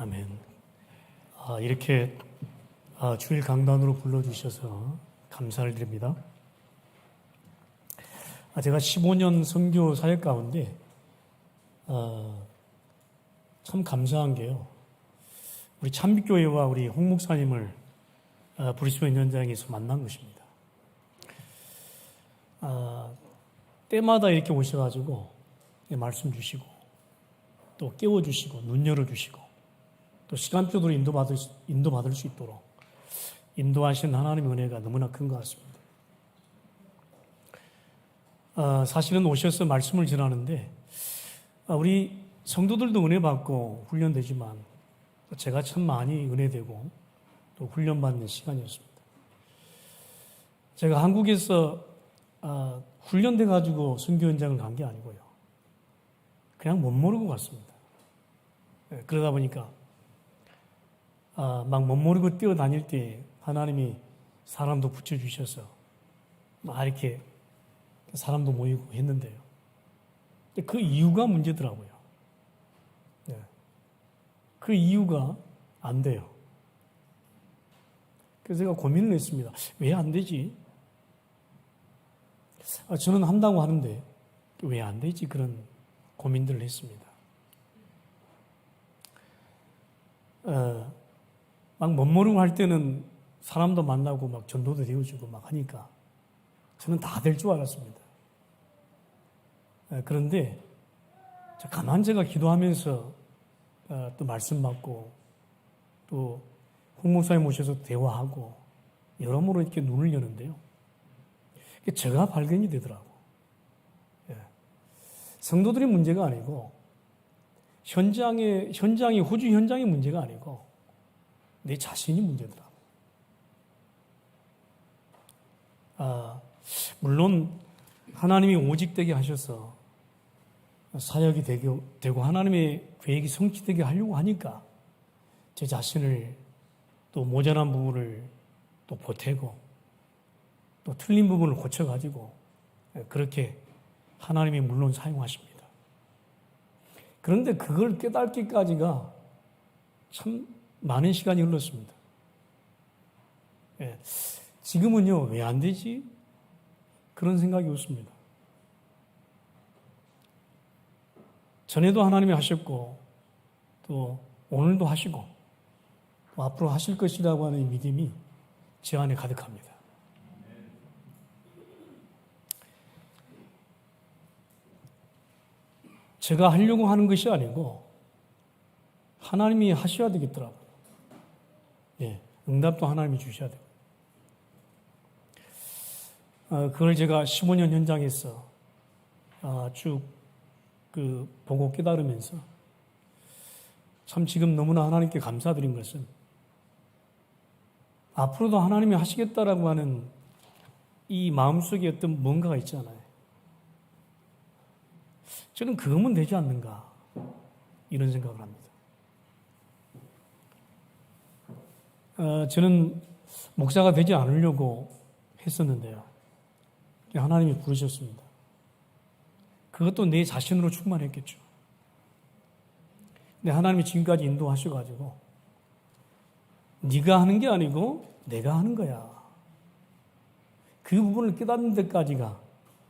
아멘. 이렇게 주일 강단으로 불러주셔서 감사를 드립니다. 제가 15년 선교 사역 가운데 참 감사한 게요. 우리 참빛교회와 우리 홍 목사님을 브리스벤 현장에서 만난 것입니다. 때마다 이렇게 오셔가지고 말씀 주시고 또 깨워주시고 눈 열어주시고 또 시간표대로 인도받을 수 있도록 인도하신 하나님의 은혜가 너무나 큰 것 같습니다. 사실은 오셔서 말씀을 전하는데 우리 성도들도 은혜 받고 훈련되지만 제가 참 많이 은혜되고 또 훈련받는 시간이었습니다. 제가 한국에서 훈련돼 가지고 선교 현장을 간 게 아니고요. 그냥 못 모르고 갔습니다. 그러다 보니까 막 못 모르고 뛰어다닐 때 하나님이 사람도 붙여주셔서 막 이렇게 사람도 모이고 했는데요. 그 이유가 문제더라고요. 그 이유가 안 돼요. 그래서 제가 고민을 했습니다. 왜 안 되지? 저는 한다고 하는데 왜 안 되지? 그런 고민들을 했습니다. 막 멋모르고 할 때는 사람도 만나고 막 전도도 되어주고 막 하니까 저는 다 될 줄 알았습니다. 그런데 가만 제가 기도하면서 또 말씀 받고 또 홍 목사님 모셔서 대화하고 여러모로 이렇게 눈을 여는데요. 제가 발견이 되더라고. 성도들이 문제가 아니고 현장이 호주 현장이 문제가 아니고 내 자신이 문제더라고. 물론 하나님이 오직되게 하셔서 사역이 되고 하나님의 계획이 성취되게 하려고 하니까 제 자신을 또 모자란 부분을 또 보태고 또 틀린 부분을 고쳐가지고 그렇게 하나님이 물론 사용하십니다. 그런데 그걸 깨닫기까지가 참 많은 시간이 흘렀습니다. 지금은요, 왜 안 되지? 그런 생각이 없습니다. 전에도 하나님이 하셨고, 또 오늘도 하시고, 또 앞으로 하실 것이라고 하는 믿음이 제 안에 가득합니다. 제가 하려고 하는 것이 아니고 하나님이 하셔야 되겠더라고요. 응답도 하나님이 주셔야 되고. 그걸 제가 15년 현장에서 쭉 보고 깨달으면서 참 지금 너무나 하나님께 감사드린 것은 앞으로도 하나님이 하시겠다라고 하는 이 마음속에 어떤 뭔가가 있잖아요. 저는 그거면 되지 않는가 이런 생각을 합니다. 저는 목사가 되지 않으려고 했었는데요. 하나님이 부르셨습니다. 그것도 내 자신으로 충만했겠죠. 근데 하나님이 지금까지 인도하셔가지고 네가 하는 게 아니고 내가 하는 거야. 그 부분을 깨닫는 데까지가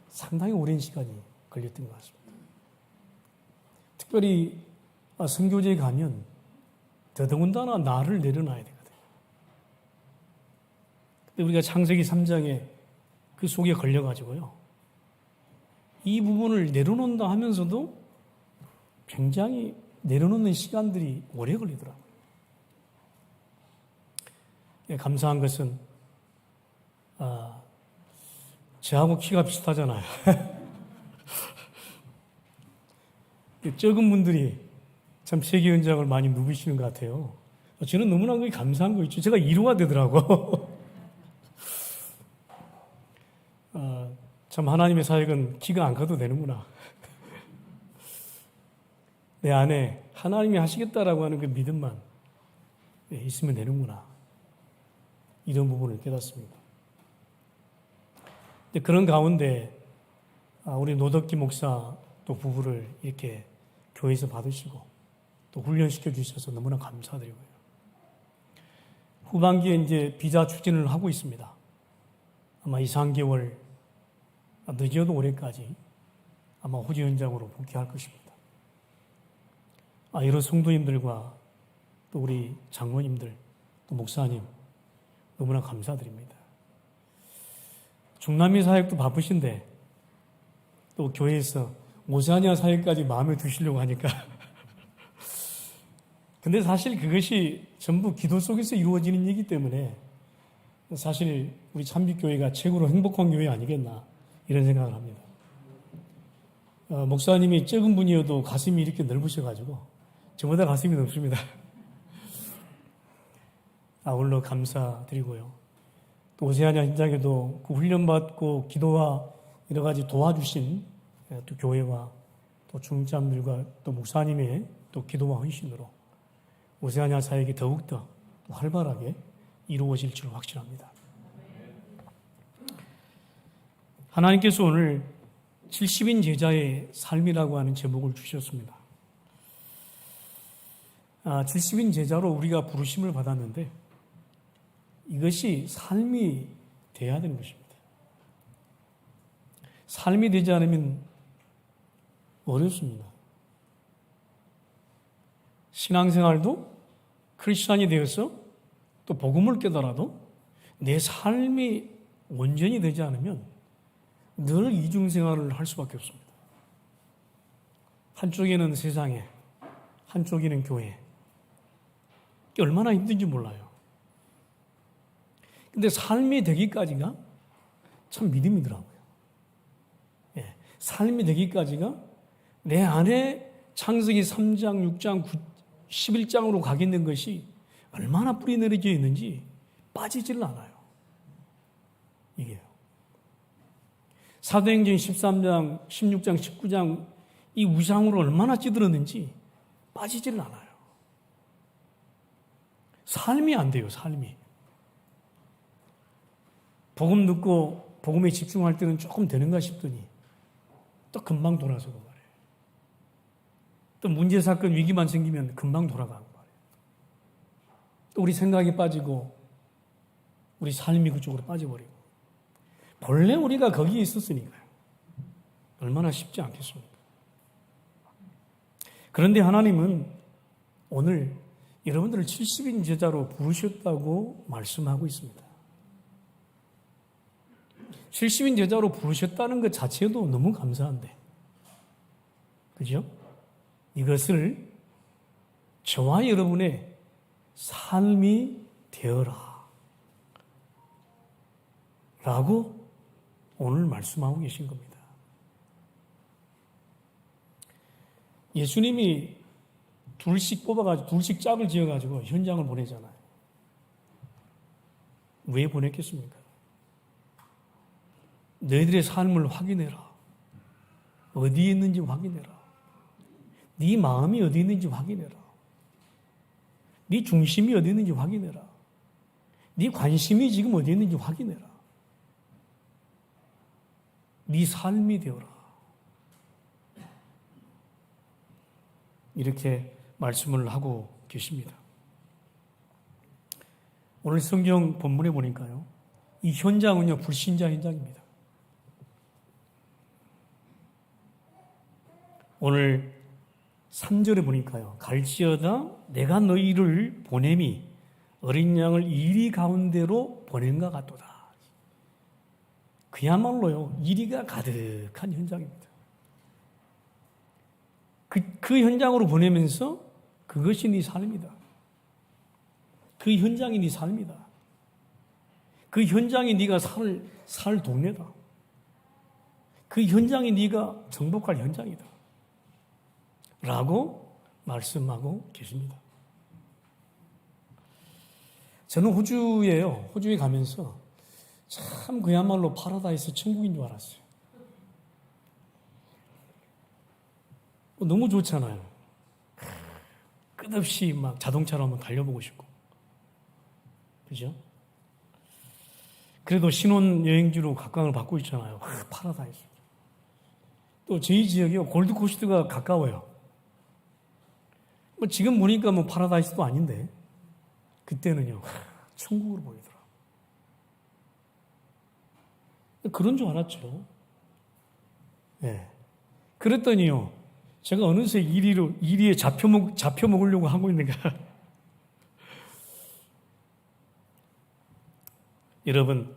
상당히 오랜 시간이 걸렸던 것 같습니다. 특별히 선교제에 가면 더더군다나 나를 내려놔야 되거든요. 근데 우리가 창세기 3장에 그 속에 걸려가지고요. 이 부분을 내려놓는다 하면서도 굉장히 내려놓는 시간들이 오래 걸리더라고요. 감사한 것은 저하고 키가 비슷하잖아요. 적은 분들이 참 세계 현장을 많이 누비시는 것 같아요. 저는 너무나 그게 감사한 거 있죠. 제가 이루가 되더라고. 참 하나님의 사역은 키가 안 커도 되는구나. 내 안에 하나님이 하시겠다라고 하는 그 믿음만 있으면 되는구나. 이런 부분을 깨닫습니다. 그런 가운데 우리 노덕기 목사 또 부부를 이렇게 교회에서 받으시고 또 훈련시켜 주셔서 너무나 감사드리고요. 후반기에 이제 비자 추진을 하고 있습니다. 아마 2, 3개월, 늦어도 올해까지 아마 호주 현장으로 복귀할 것입니다. 여러 성도님들과 또 우리 장로님들, 또 목사님 너무나 감사드립니다. 중남미 사역도 바쁘신데 또 교회에서 오세아니아 사역까지 마음에 두시려고 하니까 근데 사실 그것이 전부 기도 속에서 이루어지는 일이기 때문에 사실 우리 참빛교회가 최고로 행복한 교회 아니겠나 이런 생각을 합니다. 목사님이 적은 분이어도 가슴이 이렇게 넓으셔가지고 저보다 가슴이 넓습니다. 아울러 감사드리고요. 또 오세아니아 현장에도 그 훈련받고 기도와 여러 가지 도와주신 또 교회와 또 중장들과 또 목사님의 또 기도와 헌신으로 오세아니아 사역이 더욱더 활발하게 이루어질 줄 확신합니다. 하나님께서 오늘 70인 제자의 삶이라고 하는 제목을 주셨습니다. 70인 제자로 우리가 부르심을 받았는데 이것이 삶이 돼야 되는 것입니다. 삶이 되지 않으면 어렵습니다. 신앙생활도 크리스찬이 되어서 또 복음을 깨달아도 내 삶이 온전히 되지 않으면 늘 이중생활을 할 수밖에 없습니다. 한쪽에는 세상에, 한쪽에는 교회. 얼마나 힘든지 몰라요. 근데 삶이 되기까지가 참 믿음이더라고요. 삶이 되기까지가 내 안에 창세기 3장, 6장, 11장으로 가게 된 것이 얼마나 뿌리 내려져 있는지 빠지질 않아요. 이게요. 사도행전 13장, 16장, 19장 이 우상으로 얼마나 찌들었는지 빠지질 않아요. 삶이 안 돼요, 삶이. 복음 듣고 복음에 집중할 때는 조금 되는가 싶더니 또 금방 돌아서고 말이에요. 또 문제, 사건, 위기만 생기면 금방 돌아가고 말이에요. 또 우리 생각이 빠지고 우리 삶이 그쪽으로 빠져버리고 본래 우리가 거기에 있었으니까요. 얼마나 쉽지 않겠습니까? 그런데 하나님은 오늘 여러분들을 70인 제자로 부르셨다고 말씀하고 있습니다. 70인 제자로 부르셨다는 것 자체도 너무 감사한데, 그죠? 이것을 저와 여러분의 삶이 되어라 라고 오늘 말씀하고 계신 겁니다. 예수님이 둘씩 뽑아가지고, 둘씩 짝을 지어가지고 현장을 보내잖아요. 왜 보냈겠습니까? 너희들의 삶을 확인해라. 어디에 있는지 확인해라. 네 마음이 어디 있는지 확인해라. 네 중심이 어디 있는지 확인해라. 네 관심이 지금 어디 있는지 확인해라. 네 삶이 되어라. 이렇게 말씀을 하고 계십니다. 오늘 성경 본문에 보니까요, 이 현장은요, 불신자 현장입니다. 오늘 3절에 보니까요, 갈지어다 내가 너희를 보냄이 어린 양을 이리 가운데로 보낸가 같도다. 그야말로요, 이리가 가득한 현장입니다. 그 현장으로 보내면서 그것이 네 삶이다. 그 현장이 네 삶이다. 그 현장이 네가 살 동네다. 그 현장이 네가 정복할 현장이다. 라고 말씀하고 계십니다. 저는 호주에 가면서 참 그야말로 파라다이스 천국인 줄 알았어요. 너무 좋잖아요. 끝없이 막 자동차로 한번 달려보고 싶고. 그죠? 그래도 신혼여행지로 각광을 받고 있잖아요. 파라다이스. 또 저희 지역이 골드코스트가 가까워요. 뭐 지금 보니까 뭐 파라다이스도 아닌데 그때는요 천국으로 보이더라. 그런 줄 알았죠. 예. 그랬더니요 제가 어느새 이리에 잡혀 먹으려고 하고 있는가. 여러분,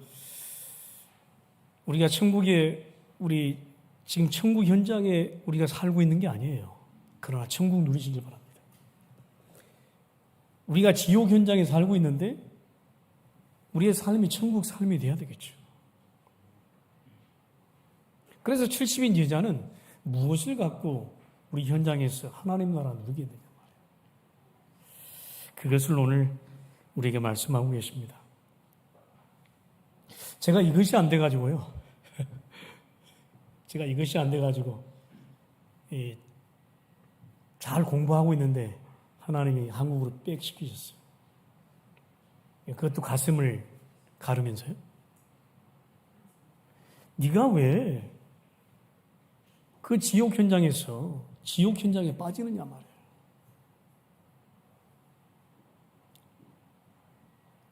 우리가 우리 지금 천국 현장에 우리가 살고 있는 게 아니에요. 그러나 천국 누리시길 바랍니다. 우리가 지옥 현장에 살고 있는데 우리의 삶이 천국 삶이 돼야 되겠죠. 그래서 70인 제자는 무엇을 갖고 우리 현장에서 하나님 나라 누리게 되냐 말이에요. 그것을 오늘 우리에게 말씀하고 계십니다. 제가 이것이 안 돼가지고요. 제가 이것이 안 돼가지고 잘 공부하고 있는데 하나님이 한국으로 빽 시키셨어요. 그것도 가슴을 가르면서요. 네가 왜 그 지옥 현장에 빠지느냐 말이에요.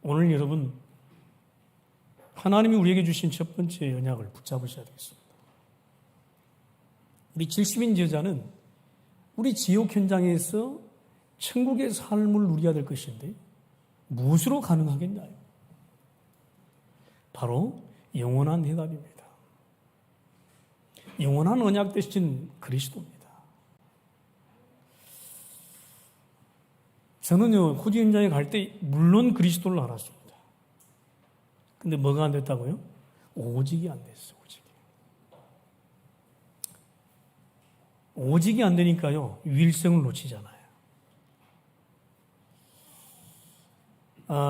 오늘 여러분 하나님이 우리에게 주신 첫 번째 언약을 붙잡으셔야 되겠습니다. 우리 70인 제자는 우리 지옥 현장에서 천국의 삶을 누려야 될 것인데 무엇으로 가능하겠냐요? 바로 영원한 해답입니다. 영원한 언약 되신 그리스도입니다. 저는요 호주 현장에 갈 때 물론 그리스도를 알았습니다. 근데 뭐가 안 됐다고요? 오직이 안 됐어요. 오직이 안 되니까요 유일성을 놓치잖아요.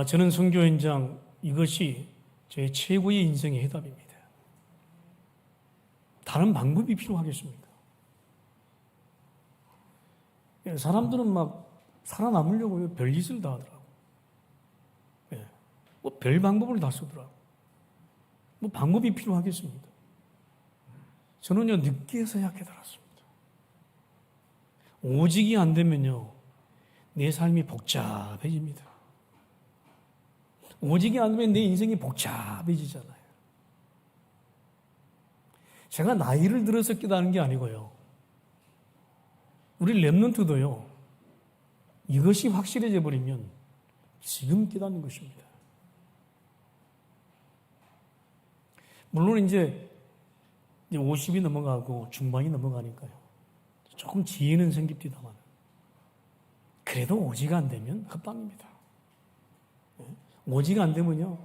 저는 선교 현장 이것이 제 최고의 인생의 해답입니다. 다른 방법이 필요하겠습니까? 사람들은 막 살아남으려고 별짓을 다 하더라고. 뭐 별 방법을 다 쓰더라고. 뭐 방법이 필요하겠습니까? 저는요 늦게서야 깨달았습니다. 오직이 안 되면요 내 삶이 복잡해집니다. 오직이 안 되면 내 인생이 복잡해지잖아요. 제가 나이를 들어서 깨달은 게 아니고요. 우리 렘넌트도요. 이것이 확실해져 버리면 지금 깨닫는 것입니다. 물론 이제 50이 넘어가고 중반이 넘어가니까요. 조금 지혜는 생깁니다만 그래도 오지가 안 되면 헛방입니다. 오지가 안 되면요.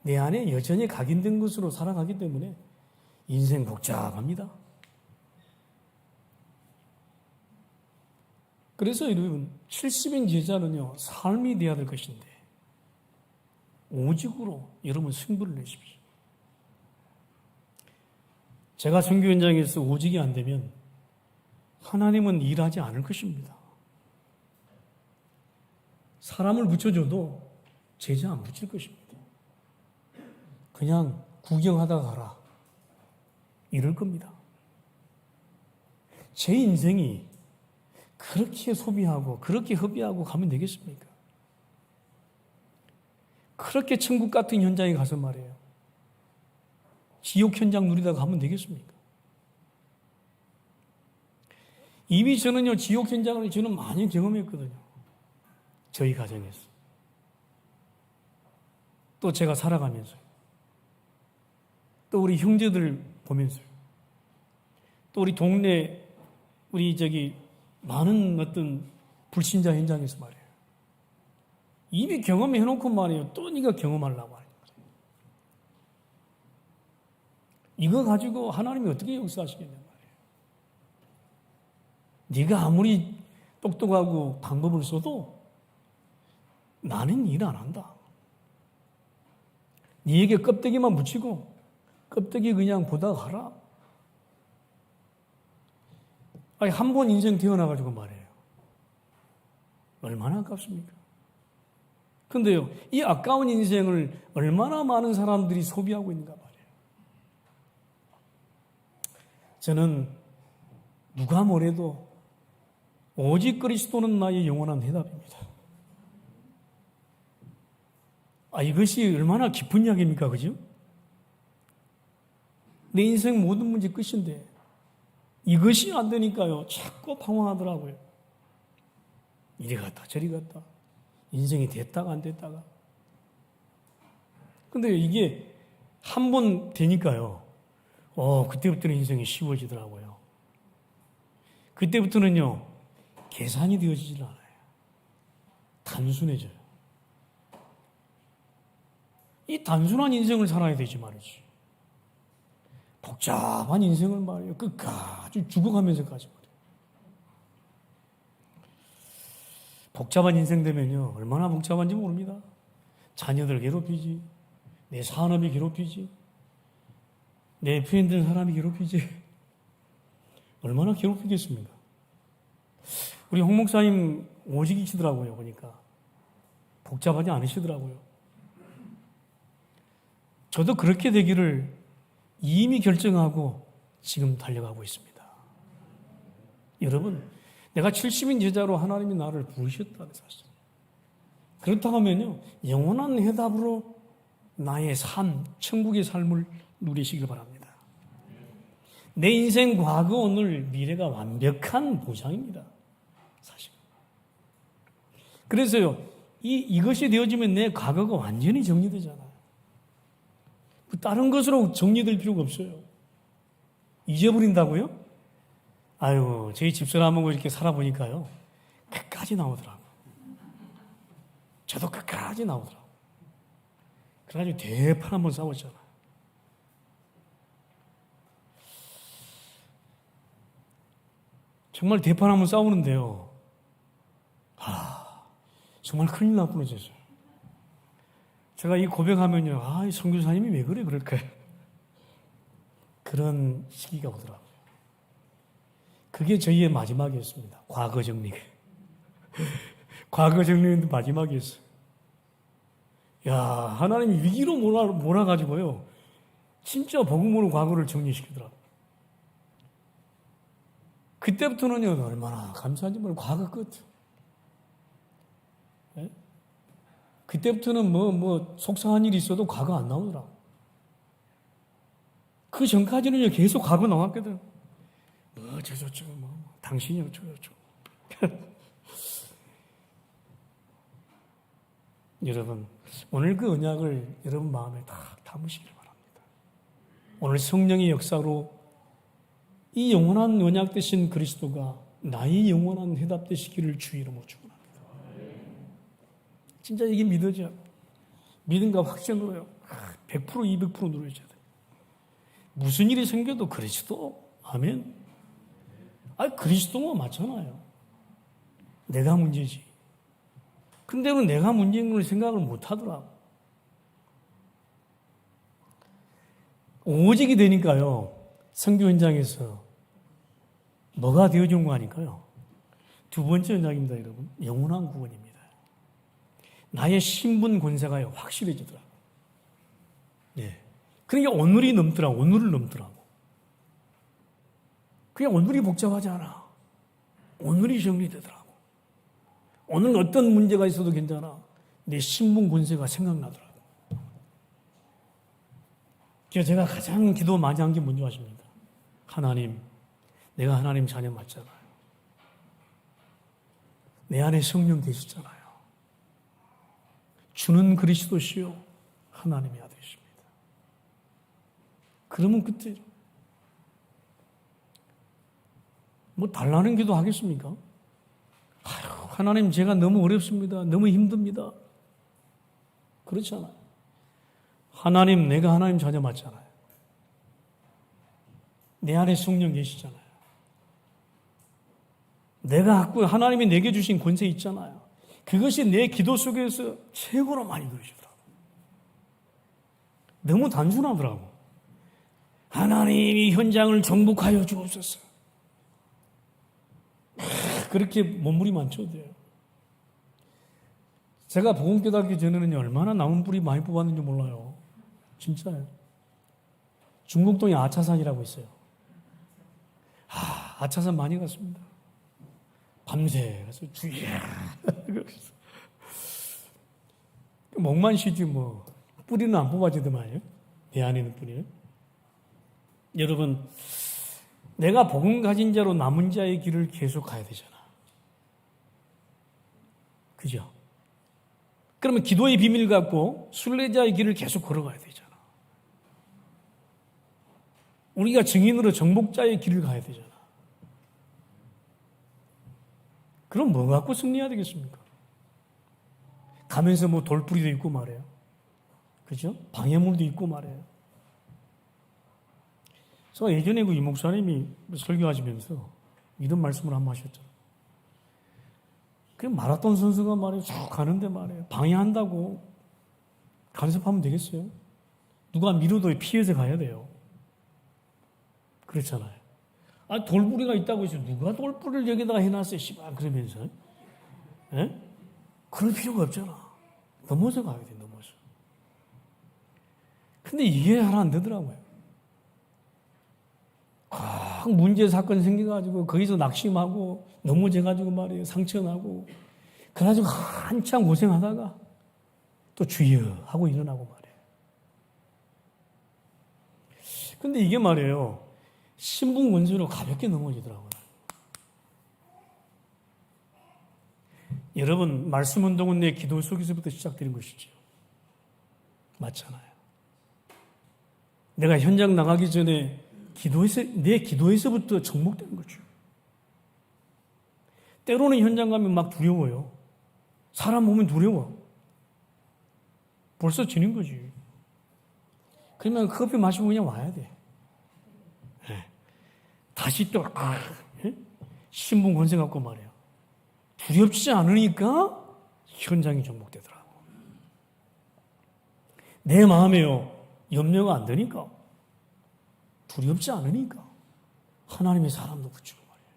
내 안에 여전히 각인된 것으로 살아가기 때문에 인생 복잡합니다. 그래서 여러분 70인 제자는요 삶이 되어야 될 것인데 오직으로 여러분 승부를 내십시오. 제가 선교 현장에서 오직이 안 되면 하나님은 일하지 않을 것입니다. 사람을 붙여줘도 제자 안 붙일 것입니다. 그냥 구경하다 가라. 이럴 겁니다. 제 인생이 그렇게 소비하고 그렇게 허비하고 가면 되겠습니까? 그렇게 천국 같은 현장에 가서 말이에요. 지옥 현장 누리다가 가면 되겠습니까? 이미 저는요, 지옥 현장을 저는 많이 경험했거든요. 저희 가정에서. 또 제가 살아가면서요. 또 우리 형제들 보면서요. 또 우리 동네, 많은 어떤 불신자 현장에서 말이에요. 이미 경험해놓고 말이에요. 또 네가 경험하려고 하는 거예요. 이거 가지고 하나님이 어떻게 역사하시겠냐 말이에요. 네가 아무리 똑똑하고 방법을 써도 나는 일 안 한다. 네에게 껍데기만 묻히고 껍데기 그냥 보다 가라. 아니, 한 번 인생 태어나가지고 말이에요. 얼마나 아깝습니까? 근데요, 이 아까운 인생을 얼마나 많은 사람들이 소비하고 있는가 말이에요. 저는 누가 뭐래도 오직 그리스도는 나의 영원한 해답입니다. 이것이 얼마나 깊은 이야기입니까? 그죠? 내 인생 모든 문제 끝인데 이것이 안 되니까요. 자꾸 방황하더라고요. 이리 갔다 저리 갔다. 인생이 됐다가 안 됐다가. 근데 이게 한 번 되니까요. 그때부터는 인생이 쉬워지더라고요. 그때부터는요. 계산이 되어지질 않아요. 단순해져요. 이 단순한 인생을 살아야 되지 말이지. 복잡한 인생을 말이에요. 끝까지 죽어가면서까지 말이에요. 복잡한 인생 되면요. 얼마나 복잡한지 모릅니다. 자녀들 괴롭히지. 내 산업이 괴롭히지. 내 옆에 있는 사람이 괴롭히지. 얼마나 괴롭히겠습니까? 우리 홍 목사님 오직이시더라고요. 보니까. 복잡하지 않으시더라고요. 저도 그렇게 되기를 이미 결정하고 지금 달려가고 있습니다. 여러분, 내가 70인 제자로 하나님이 나를 부르셨다는 사실. 그렇다고 하면요, 영원한 해답으로 나의 삶, 천국의 삶을 누리시길 바랍니다. 내 인생 과거, 오늘, 미래가 완벽한 보장입니다. 사실. 그래서요, 이것이 되어지면 내 과거가 완전히 정리되잖아요. 다른 것으로 정리될 필요가 없어요. 잊어버린다고요? 아유, 저희 집사람하고 이렇게 살아보니까요. 끝까지 나오더라고요. 저도 끝까지 나오더라고요. 그래가지고 대판 한번 싸웠잖아요. 정말 대판 한번 싸우는데요. 정말 큰일 날 뻔했어요. 제가 이 고백하면요. 이 선교사님이 왜 그럴까요? 그런 시기가 오더라고요. 그게 저희의 마지막이었습니다. 과거 정리가. 과거 정리는 마지막이었어요. 하나님이 위기로 몰아가지고요. 진짜 복음으로 과거를 정리시키더라고요. 그때부터는요. 얼마나 감사한지 모르고 과거 끝. 네? 그때부터는 속상한 일이 있어도 과거 안 나오더라고. 그 전까지는요, 계속 과거 나왔거든. 저저저고, 당신이 어쩌고저쩌고. 여러분, 오늘 그 언약을 여러분 마음에 다 담으시길 바랍니다. 오늘 성령의 역사로 이 영원한 언약 되신 그리스도가 나의 영원한 해답 되시기를 주 이름으로 축원합니다. 진짜 이게 믿어져요. 믿음과 확신으로요. 100% 200% 누려져야 돼요. 무슨 일이 생겨도 그리스도 아멘. 그리스도가 맞잖아요. 내가 문제지. 근데는 내가 문제인 걸 생각을 못 하더라고. 오직이 되니까요. 선교 현장에서 뭐가 되어준 거 아닐까요? 두 번째 현장입니다, 여러분. 영원한 구원입니다. 나의 신분 권세가 확실해지더라고. 네. 그러니까 오늘이 넘더라고. 오늘을 넘더라고. 그냥 오늘이 복잡하지 않아. 오늘이 정리되더라고. 오늘 어떤 문제가 있어도 괜찮아. 내 신분 권세가 생각나더라고. 그래서 제가 가장 기도 많이 한 게 뭔지 아십니까? 하나님, 내가 하나님 자녀 맞잖아요. 내 안에 성령 계시잖아요. 주는 그리스도시요 하나님의 아들이십니다. 그러면 그때 달라는 기도 하겠습니까? 하나님 제가 너무 어렵습니다. 너무 힘듭니다. 그렇잖아요. 하나님 내가 하나님 자녀 맞잖아요. 내 안에 성령 계시잖아요. 내가 갖고 하나님이 내게 주신 권세 있잖아요. 그것이 내 기도 속에서 최고로 많이 그러시더라고요. 너무 단순하더라고. 하나님이 현장을 정복하여 주옵소서. 그렇게 몸부림만 쳐도 돼요. 제가 복음 깨닫기 전에는 얼마나 나무 뿌리 많이 뽑았는지 몰라요. 진짜요. 중국동에 아차산이라고 있어요. 아차산 많이 갔습니다. 밤새 가서 주야. 목만 쉬지 뭐 뿌리는 안 뽑아지더만요. 내 안에 있는 뿌리는. 여러분, 내가 복음 가진 자로 남은 자의 길을 계속 가야 되잖아. 그죠? 그러면 기도의 비밀 갖고 순례자의 길을 계속 걸어가야 되잖아. 우리가 증인으로 정복자의 길을 가야 되잖아. 그럼 뭐 갖고 승리해야 되겠습니까? 가면서 뭐 돌뿌리도 있고 말이에요. 그죠? 방해물도 있고 말이에요. 제가 예전에 그 이 목사님이 설교하시면서 이런 말씀을 한번 하셨잖아요. 그 마라톤 선수가 말이에요. 쭉 가는데 말이에요. 방해한다고 간섭하면 되겠어요? 누가 밀어도 피해서 가야 돼요. 그렇잖아요. 아, 돌뿌리가 있다고 해서 누가 돌뿌리를 여기다가 해놨어요, 씨발. 그러면서. 예? 그럴 필요가 없잖아. 넘어서 가야 돼, 넘어서. 근데 이게 하나 안 되더라고요. 막 문제 사건 생겨가지고 거기서 낙심하고 넘어져가지고 말이에요. 상처나고. 그래가지고 한참 고생하다가 또 주여 하고 일어나고 말이에요. 근데 이게 말이에요. 신분권세로 가볍게 넘어지더라고요. 여러분, 말씀 운동은 내 기도 속에서부터 시작되는 것이죠. 맞잖아요. 내가 현장 나가기 전에 내 기도에서부터 정복되는 거죠. 때로는 현장 가면 막 두려워요. 사람 보면 두려워. 벌써 지는 거지. 그러면 커피 마시고 그냥 와야 돼. 네. 다시 또 신분 권세 갖고 말이야. 두렵지 않으니까 현장이 정복되더라고. 내 마음에요. 염려가 안 되니까. 두렵지 않으니까. 하나님의 사람도 붙이고 말이에요.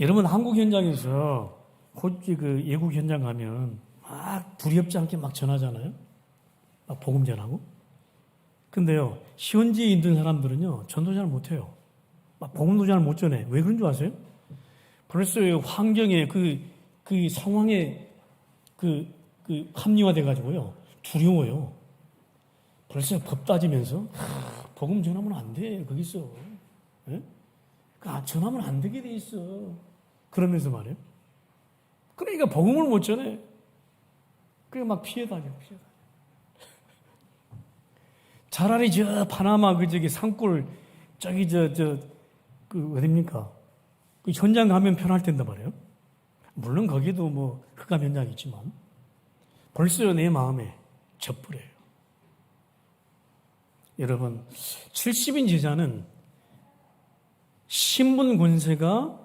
여러분, 한국 현장에서 그 외국 현장 가면 막 두렵지 않게 막 전하잖아요. 막 복음 전하고. 근데요, 현지에 있는 사람들은요, 전도 잘 못해요. 막 복음도 잘 못 전해. 왜 그런 줄 아세요? 벌써 환경에 그 상황에 합리화돼가지고요, 두려워요. 벌써 법 따지면서, 복음 전하면 안 돼, 거기서. 예? 전하면 안 되게 돼 있어. 그러면서 말이에요. 그러니까 복음을 못 전해. 그게 막 피해 다녀. 차라리 저 파나마 저기 산골 저기 어딥니까? 그 현장 가면 편할 텐데 말이에요. 물론 거기도 뭐 흑암 현장이 있지만 벌써 내 마음에 젖불이에요. 여러분, 70인 제자는 신분 권세가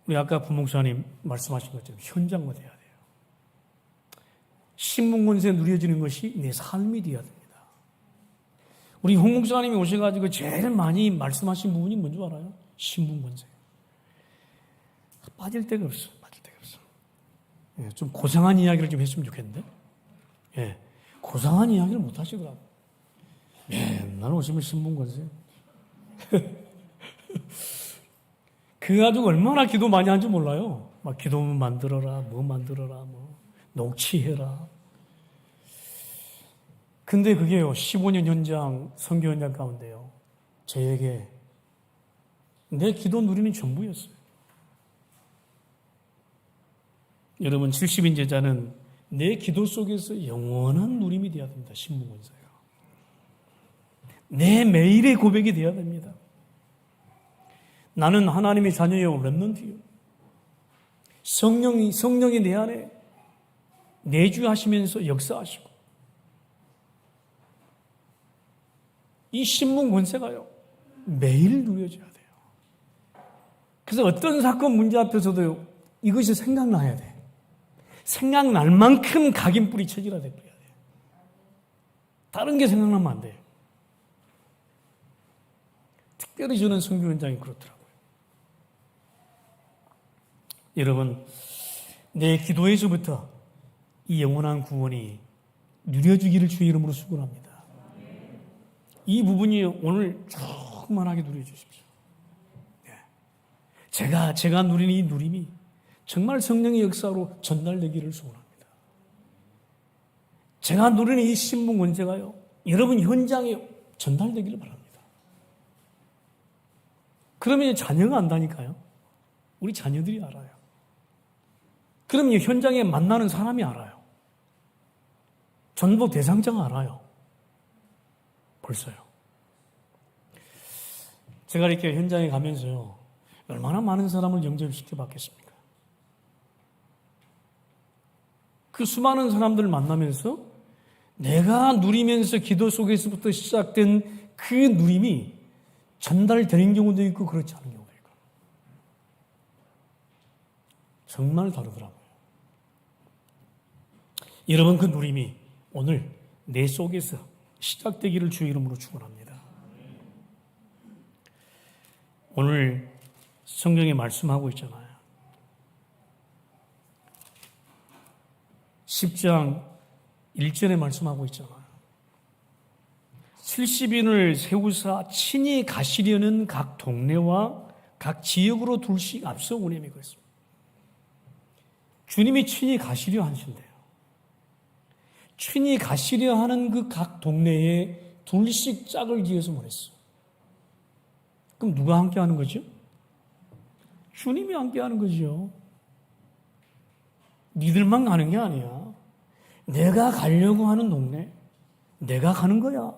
우리 아까 부목사님 말씀하신 것처럼 현장화 돼야 돼요. 신분 권세 누려지는 것이 내 삶이 되어야 됩니다. 우리 홍 목사님이 오셔가지고 제일 많이 말씀하신 부분이 뭔지 알아요? 신분 권세. 빠질 데가 없어. 예, 좀 고상한 이야기를 좀 했으면 좋겠는데. 예, 고상한 이야기를 못 하시더라고. 맨날 오시면 신분 권세. 그 가지고 얼마나 기도 많이 한지 몰라요. 막 기도문 만들어라, 뭐 만들어라, 뭐 녹취해라. 근데 그게요, 15년 현장, 선교 현장 가운데요, 저에게 내 기도 누리는 전부였어요. 여러분, 70인 제자는 내 기도 속에서 영원한 누림이 되어야 됩니다. 신분권세가. 내 매일의 고백이 되어야 됩니다. 나는 하나님의 자녀요, 렘넌트요. 성령이 내 안에 내주하시면서 역사하시고, 이 신분 권세가요, 매일 누려져야 돼요. 그래서 어떤 사건 문제 앞에서도 이것이 생각나야 돼. 생각날 만큼 각인뿌리 쳐지라 돼야 돼. 다른 게 생각나면 안 돼요. 특별히 저는 선교 현장이 그렇더라고요. 여러분, 내 기도에서부터 이 영원한 구원이 누려지기를 주의 이름으로 축원합니다. 이 부분이 오늘 충만하게 누려주십시오. 네. 제가 누리는 이 누림이 정말 성령의 역사로 전달되기를 소원합니다. 제가 누리는 이 신분 권세가요, 여러분 현장에 전달되기를 바랍니다. 그러면 자녀가 안다니까요. 우리 자녀들이 알아요. 그러면 현장에 만나는 사람이 알아요. 전도 대상자가 알아요. 벌써요. 제가 이렇게 현장에 가면서요, 얼마나 많은 사람을 영접시켜 봤겠습니까? 그 수많은 사람들을 만나면서 내가 누리면서 기도 속에서부터 시작된 그 누림이 전달되는 경우도 있고 그렇지 않은 경우도 있고 정말 다르더라고요. 여러분, 그 누림이 오늘 내 속에서 시작되기를 주의 이름으로 축원합니다. 오늘 성경에 말씀하고 있잖아요. 10장 1절에 말씀하고 있잖아요. 70인을 세우사 친히 가시려는 각 동네와 각 지역으로 둘씩 앞서 운행하고 있습니다. 주님이 친히 가시려 하신대요. 친히 가시려 하는 그 각 동네에 둘씩 짝을 지어서 보냈어요. 그럼 누가 함께 하는 거죠? 주님이 함께 하는 거죠. 니들만 가는 게 아니야. 내가 가려고 하는 동네, 내가 가는 거야.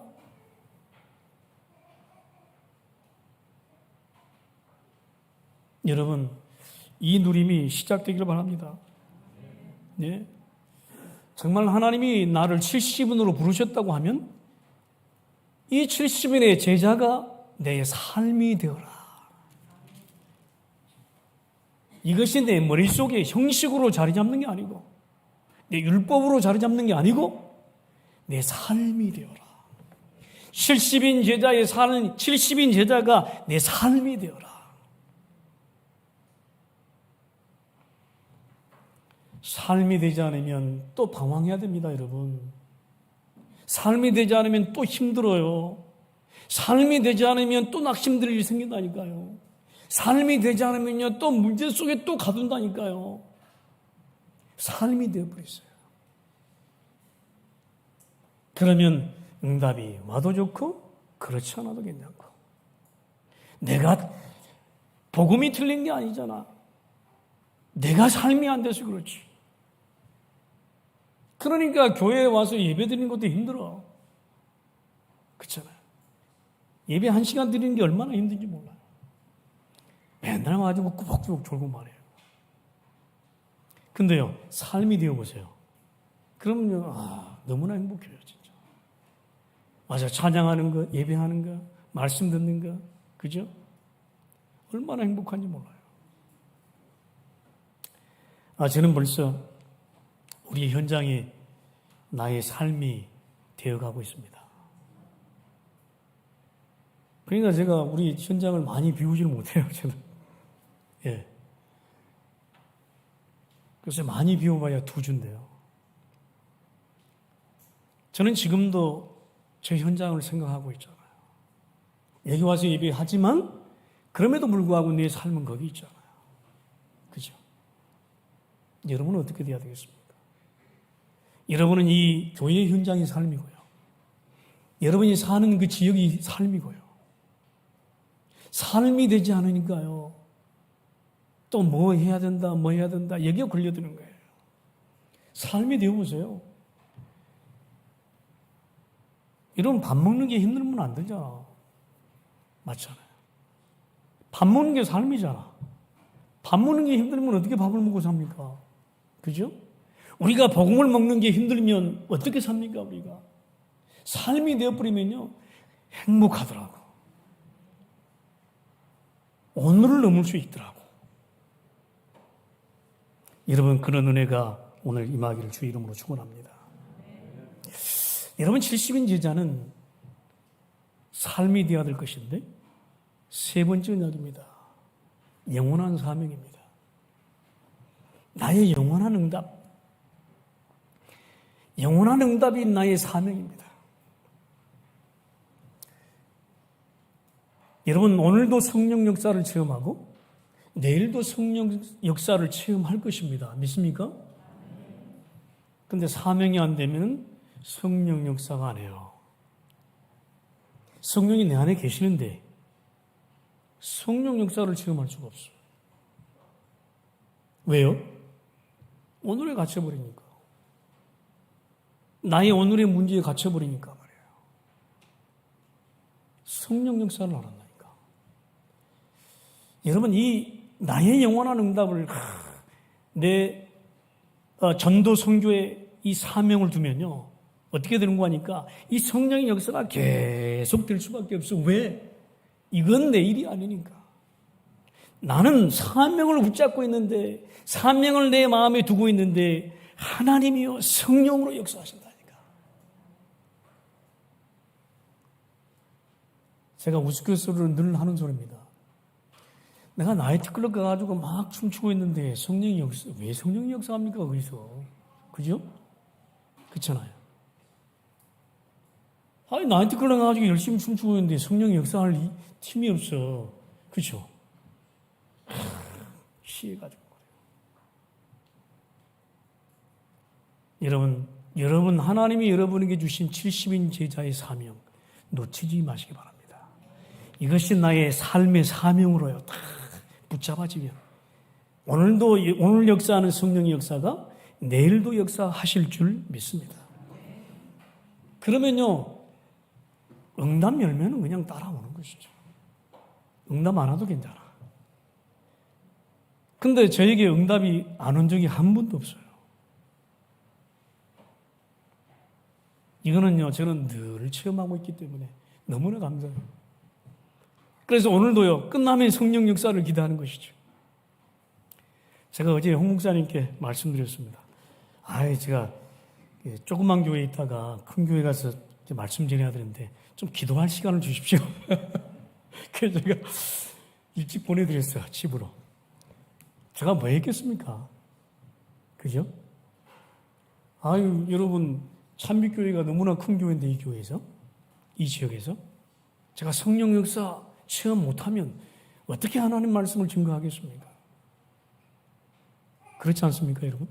여러분, 이 누림이 시작되기를 바랍니다. 네. 정말 하나님이 나를 70인으로 부르셨다고 하면 이 70인의 제자가 내 삶이 되어라. 이것이 내 머릿속에 형식으로 자리 잡는 게 아니고, 내 율법으로 자리 잡는 게 아니고 내 삶이 되어라. 70인 제자의 삶, 70인 제자가 내 삶이 되어라. 삶이 되지 않으면 또 방황해야 됩니다, 여러분. 삶이 되지 않으면 또 힘들어요. 삶이 되지 않으면 또 낙심될 일이 생긴다니까요. 삶이 되지 않으면요, 또 문제 속에 또 가둔다니까요. 삶이 되어버렸어요. 그러면 응답이 와도 좋고 그렇지 않아도 괜찮고, 내가 복음이 틀린 게 아니잖아. 내가 삶이 안 돼서 그렇지. 그러니까 교회에 와서 예배 드리는 것도 힘들어. 그렇잖아요. 예배 1시간 드리는 게 얼마나 힘든지 몰라요. 맨날 와가지고 꾸벅꾸벅 졸고 말해요. 근데요, 삶이 되어보세요. 그러면요, 너무나 행복해요, 진짜. 맞아, 찬양하는 거, 예배하는 거, 말씀 듣는 거, 그죠? 얼마나 행복한지 몰라요. 저는 벌써 우리 현장이 나의 삶이 되어가고 있습니다. 그러니까 제가 우리 현장을 많이 비우지는 못해요, 저는. 예. 그래서 많이 비워봐야 2주인데요. 저는 지금도 제 현장을 생각하고 있잖아요. 여기 와서 예배하지만 그럼에도 불구하고 내 삶은 거기 있잖아요. 그죠? 여러분은 어떻게 돼야 되겠습니까? 여러분은 이 교회의 현장이 삶이고요. 여러분이 사는 그 지역이 삶이고요. 삶이 되지 않으니까요, 또 뭐 해야 된다, 뭐 해야 된다, 여기에 걸려드는 거예요. 삶이 되어보세요. 여러분, 밥 먹는 게 힘들면 안 되잖아. 맞잖아요. 밥 먹는 게 삶이잖아. 밥 먹는 게 힘들면 어떻게 밥을 먹고 삽니까? 그죠? 우리가 복음을 먹는 게 힘들면 어떻게 삽니까, 우리가? 삶이 되어버리면요, 행복하더라고. 오늘을 넘을 수 있더라고. 여러분, 그런 은혜가 오늘 임하기를 주의 이름으로 축원합니다. 여러분, 70인 제자는 삶이 되어야 될 것인데, 3번째 언약입니다. 영원한 사명입니다. 나의 영원한 응답. 영원한 응답이 나의 사명입니다. 여러분, 오늘도 성령 역사를 체험하고 내일도 성령 역사를 체험할 것입니다. 믿습니까? 근데 사명이 안 되면 성령 역사가 안 해요. 성령이 내 안에 계시는데 성령 역사를 체험할 수가 없어요. 왜요? 오늘에 갇혀버리니까. 나의 오늘의 문제에 갇혀버리니까 말이에요. 성령 역사를 안 한다니까. 여러분, 이 나의 영원한 응답을 내 전도 선교의 이 사명을 두면요, 어떻게 되는 거 하니까 이 성령의 역사가 계속 될 수밖에 없어. 왜? 이건 내 일이 아니니까. 나는 사명을 붙잡고 있는데, 사명을 내 마음에 두고 있는데 하나님이요 성령으로 역사하신다니까. 제가 우스갯소리로 늘 하는 소리입니다. 내가 나이트클럽 가가지고 막 춤추고 있는데 성령이 역사, 왜 성령이 역사합니까 거기서? 그죠? 그렇잖아요. 아니, 나이트클럽 가가지고 열심히 춤추고 있는데 성령이 역사할 팀이 없어. 그렇죠? 시해가지고. 여러분 하나님이 여러분에게 주신 70인 제자의 사명 놓치지 마시기 바랍니다. 이것이 나의 삶의 사명으로요. 다 붙잡아지면 오늘 역사하는 성령의 역사가 내일도 역사하실 줄 믿습니다. 그러면요, 응답 열매는 그냥 따라오는 것이죠. 응답 안 와도 괜찮아. 근데 저에게 응답이 안 온 적이 한 번도 없어요. 이거는요, 저는 늘 체험하고 있기 때문에 너무나 감사해요. 그래서 오늘도요, 끝나면 성령 역사를 기대하는 것이죠. 제가 어제 홍 목사님께 말씀드렸습니다. 제가 조그만 교회에 있다가 큰 교회 가서 말씀 전해야 되는데 좀 기도할 시간을 주십시오. 그래서 제가 일찍 보내드렸어요, 집으로. 제가 뭐 했겠습니까? 그죠? 여러분, 찬빛교회가 너무나 큰 교회인데 이 교회에서, 이 지역에서 제가 성령 역사 체험 못하면 어떻게 하나님 말씀을 증거하겠습니까? 그렇지 않습니까, 여러분?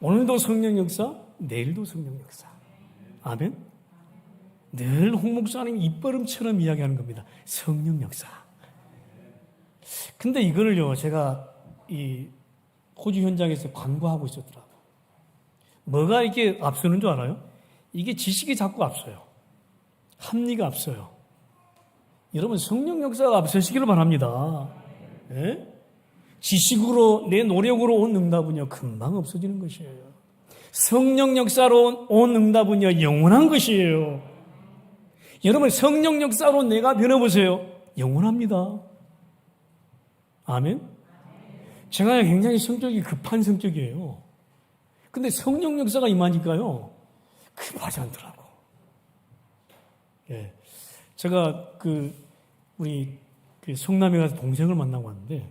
오늘도 성령 역사, 내일도 성령 역사. 아멘? 늘 홍 목사님 입버릇처럼 이야기하는 겁니다. 성령 역사. 근데 이거를요, 제가 이 호주 현장에서 광고하고 있었더라고요. 뭐가 이렇게 앞서는 줄 알아요? 이게 지식이 자꾸 앞서요. 합리가 앞서요. 여러분, 성령 역사가 앞서시기를 바랍니다. 네? 지식으로, 내 노력으로 온 응답은요, 금방 없어지는 것이에요. 성령 역사로 온 응답은요, 영원한 것이에요. 여러분, 성령 역사로 내가 변해보세요. 영원합니다. 아멘? 제가 굉장히 성격이 급한 성격이에요. 근데 성령 역사가 임하니까요, 급하지 않더라고. 예. 제가 우리 성남에 가서 동생을 만나고 왔는데,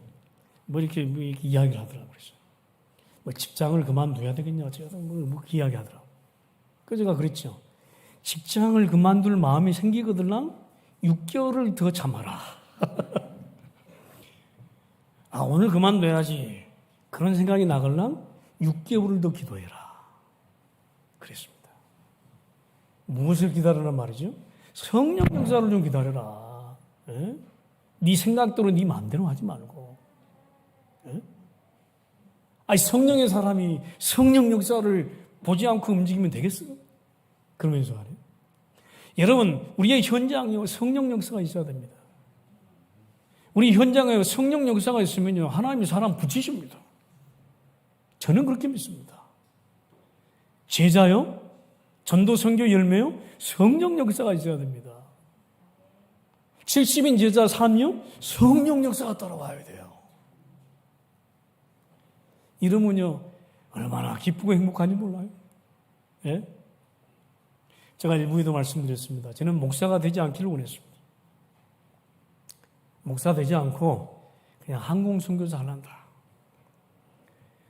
이렇게 이야기를 하더라고요. 그래서 직장을 그만둬야 되겠냐, 어쩌다 이야기 하더라고요. 그래서 제가 그랬죠. 직장을 그만둘 마음이 생기거들랑 6개월을 더 참아라. 오늘 그만둬야지. 그런 생각이 나걸랑 6개월을 더 기도해라. 그랬습니다. 무엇을 기다리란 말이죠? 성령 역사를 좀 기다려라. 에? 네 생각대로 네 마음대로 하지 말고. 성령의 사람이 성령 역사를 보지 않고 움직이면 되겠어요? 그러면서 말이에요. 여러분, 우리의 현장에 성령 역사가 있어야 됩니다. 우리 현장에 성령 역사가 있으면요, 하나님이 사람 붙이십니다. 저는 그렇게 믿습니다. 제자요, 전도 선교 열매요, 성령 역사가 있어야 됩니다. 70인 제자 삶이요, 성령 역사가 따라와야 돼요. 이러면요, 얼마나 기쁘고 행복한지 몰라요. 예? 제가 일부에도 말씀드렸습니다. 저는 목사가 되지 않기를 원했습니다. 목사 되지 않고 그냥 항공선교사 하란다.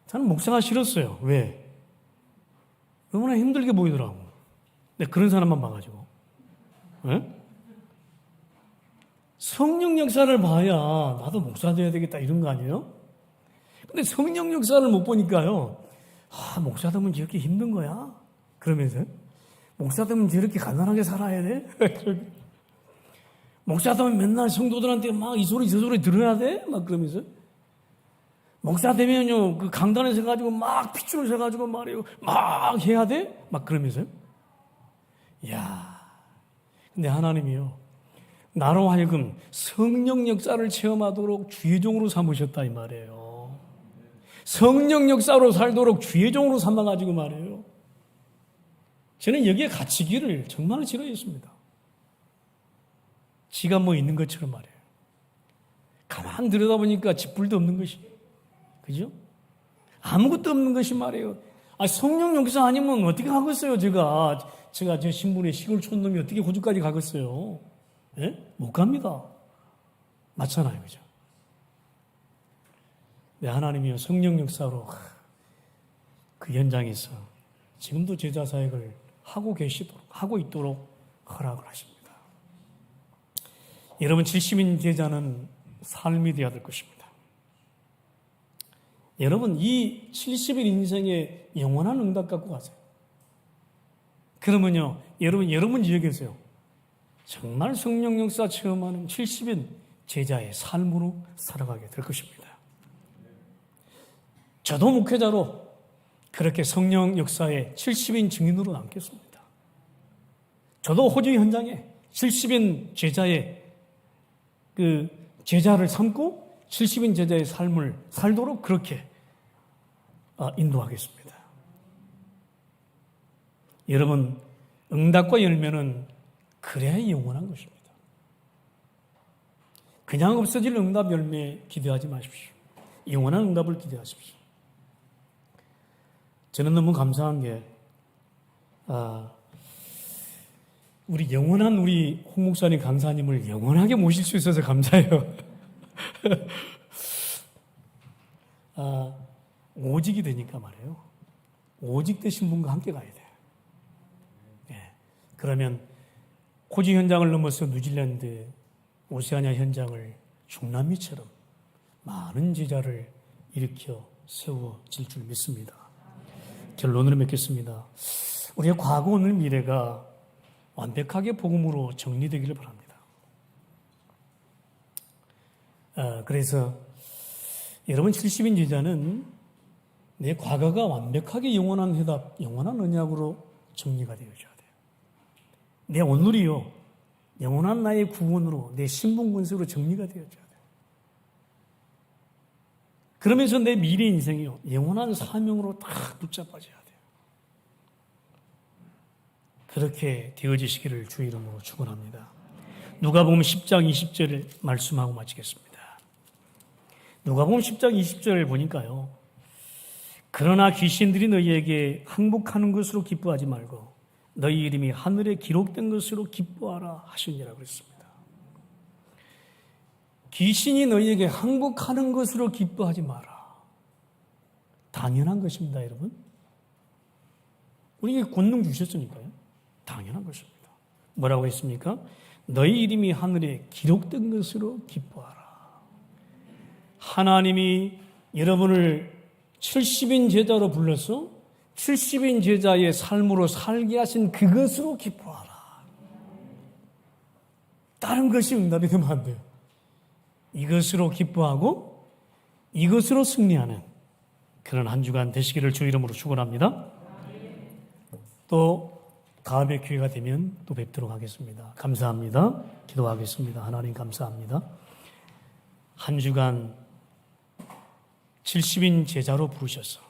저는 목사가 싫었어요. 왜? 너무나 힘들게 보이더라고. 근데 그런 사람만 봐가지고. 예? 성령 역사를 봐야 나도 목사 돼야 되겠다 이런 거 아니에요? 근데 성령 역사를 못 보니까요. 목사 되면 저렇게 힘든 거야? 그러면서 목사 되면 저렇게 가난하게 살아야 돼? 목사 되면 맨날 성도들한테 막 이 소리 저 소리 들어야 돼? 막 그러면서 목사 되면요 그 강단에 서가지고 막 핏줄을 서가지고 말이에요 막 해야 돼? 막 그러면서 근데 하나님이요 나로 하여금 성령 역사를 체험하도록 주의 종으로 삼으셨다 이 말이에요. 성령 역사로 살도록 주의 종으로 삼아가지고 말이에요. 저는 여기에 갇히기를 정말 싫어했습니다. 지가 뭐 있는 것처럼 말이에요. 가만 들여다보니까 짓불도 없는 것이, 그죠? 아무것도 없는 것이 말이에요. 성령 역사 아니면 어떻게 가겠어요, 제가 저 신분의 시골 촌놈이 어떻게 호주까지 가겠어요? 예? 못 갑니다. 맞잖아요, 그죠? 네, 하나님이요, 성령 역사로 그 현장에서 지금도 제자 사역을 하고 있도록 허락을 하십니다. 여러분, 70인 제자는 삶이 되어야 될 것입니다. 여러분, 이 70일 인생에 영원한 응답 갖고 가세요. 그러면요, 여러분 지역에서요, 정말 성령 역사 체험하는 70인 제자의 삶으로 살아가게 될 것입니다. 저도 목회자로 그렇게 성령 역사의 70인 증인으로 남겠습니다. 저도 호주 현장에 70인 제자의 그 제자를 삼고 70인 제자의 삶을 살도록 그렇게 인도하겠습니다. 여러분, 응답과 열매는 그래야 영원한 것입니다. 그냥 없어질 응답 열매 기대하지 마십시오. 영원한 응답을 기대하십시오. 저는 너무 감사한 게 우리 영원한 우리 홍 목사님 강사님을 영원하게 모실 수 있어서 감사해요. 오직이 되니까 말이에요. 오직 되신 분과 함께 가야 돼요. 네. 그러면 호주 현장을 넘어서 뉴질랜드, 오세아니아 현장을 중남미처럼 많은 제자를 일으켜 세워질 줄 믿습니다. 결론으로 맺겠습니다. 우리의 과거, 오늘, 미래가 완벽하게 복음으로 정리되기를 바랍니다. 그래서 여러분 70인 제자는 내 과거가 완벽하게 영원한 해답, 영원한 언약으로 정리가 되어져야 돼요. 내 오늘이요, 영원한 나의 구원으로, 내 신분권세로 정리가 되어져야 돼요. 그러면서 내 미래 인생이요, 영원한 사명으로 딱 붙잡아져야 돼요. 그렇게 되어지시기를 주 이름으로 축원합니다. 누가복음 10장 20절을 말씀하고 마치겠습니다. 누가복음 10장 20절을 보니까요, 그러나 귀신들이 너희에게 항복하는 것으로 기뻐하지 말고 너희 이름이 하늘에 기록된 것으로 기뻐하라 하시니라 그랬습니다. 귀신이 너희에게 항복하는 것으로 기뻐하지 마라. 당연한 것입니다, 여러분. 우리에게 권능 주셨으니까요. 당연한 것입니다. 뭐라고 했습니까? 너희 이름이 하늘에 기록된 것으로 기뻐하라. 하나님이 여러분을 70인 제자로 불러서 70인 제자의 삶으로 살게 하신 그것으로 기뻐하라. 다른 것이 응답이 되면 안 돼요. 이것으로 기뻐하고 이것으로 승리하는 그런 한 주간 되시기를 주 이름으로 축원합니다. 또 다음에 기회가 되면 또 뵙도록 하겠습니다. 감사합니다. 기도하겠습니다. 하나님 감사합니다. 한 주간 70인 제자로 부르셔서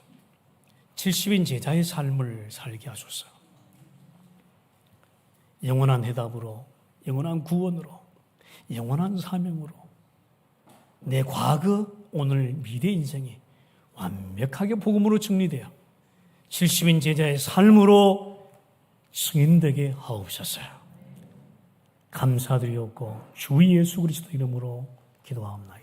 70인 제자의 삶을 살게 하소서. 영원한 해답으로, 영원한 구원으로, 영원한 사명으로 내 과거, 오늘, 미래 인생이 완벽하게 복음으로 정리되어 70인 제자의 삶으로 승인되게 하옵소서. 감사드리옵고 주 예수 그리스도 이름으로 기도하옵나이다.